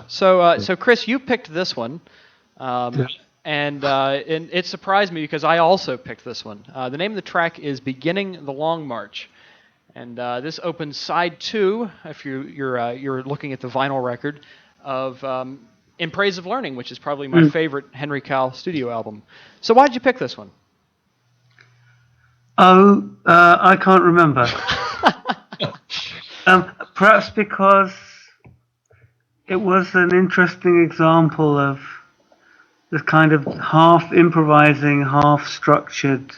So Chris, you picked this one, Yeah. and it surprised me because I also picked this one. The name of the track is "Beginning the Long March," and this opens side 2. If you're looking at the vinyl record of "In Praise of Learning," which is probably my favorite Henry Cowell studio album. So why did you pick this one? I can't remember. Perhaps because it was an interesting example of the kind of half improvising, half structured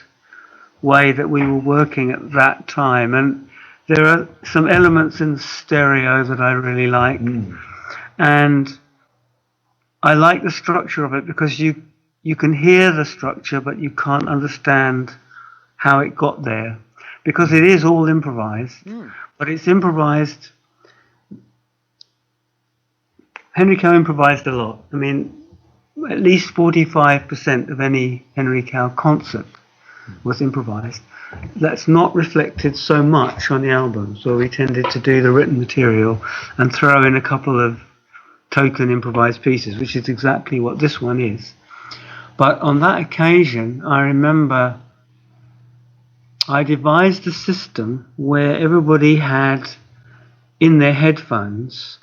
way that we were working at that time. And there are some elements in stereo that I really like. And I like the structure of it because you can hear the structure, but you can't understand how it got there. Because it is all improvised, but it's improvised. Henry Cowell improvised a lot. I mean, at least 45% of any Henry Cowell concert was improvised. That's not reflected so much on the albums, where we tended to do the written material and throw in a couple of token improvised pieces, which is exactly what this one is. But on that occasion, I remember I devised a system where everybody had in their headphones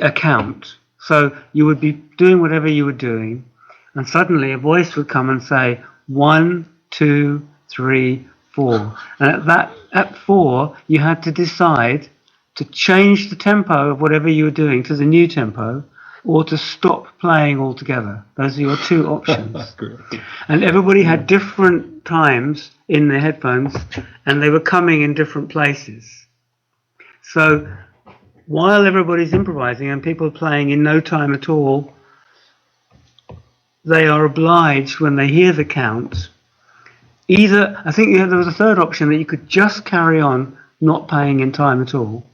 a count. So you would be doing whatever you were doing, and suddenly a voice would come and say 1, 2, 3, 4. And at 4, you had to decide to change the tempo of whatever you were doing to the new tempo, or to stop playing altogether. Those are your two options. And everybody had different times in their headphones, and they were coming in different places. So while everybody's improvising and people are playing in no time at all, they are obliged, when they hear the count, I think there was a third option, that you could just carry on not playing in time at all,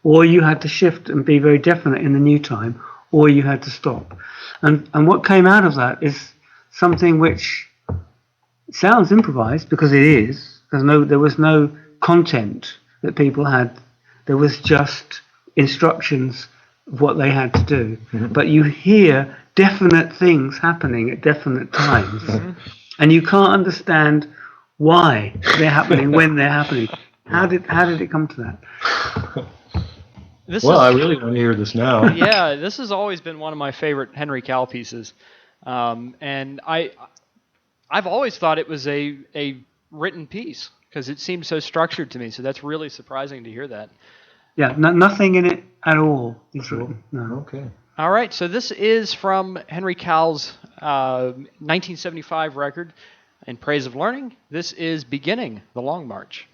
or you had to shift and be very definite in the new time, or you had to stop. And what came out of that is something which sounds improvised, because it is. There was no content that people had. There was just instructions of what they had to do. But you hear definite things happening at definite times. And you can't understand why they're happening when they're happening. How did it come to that? I really want to hear this now. Yeah, this has always been one of my favorite Henry Cowell pieces, and I've always thought it was a written piece because it seemed so structured to me. So that's really surprising to hear that. Yeah, nothing in it at all is written. No. Okay. All right, so this is from Henry Cowell's 1975 record, In Praise of Learning. This is Beginning the Long March.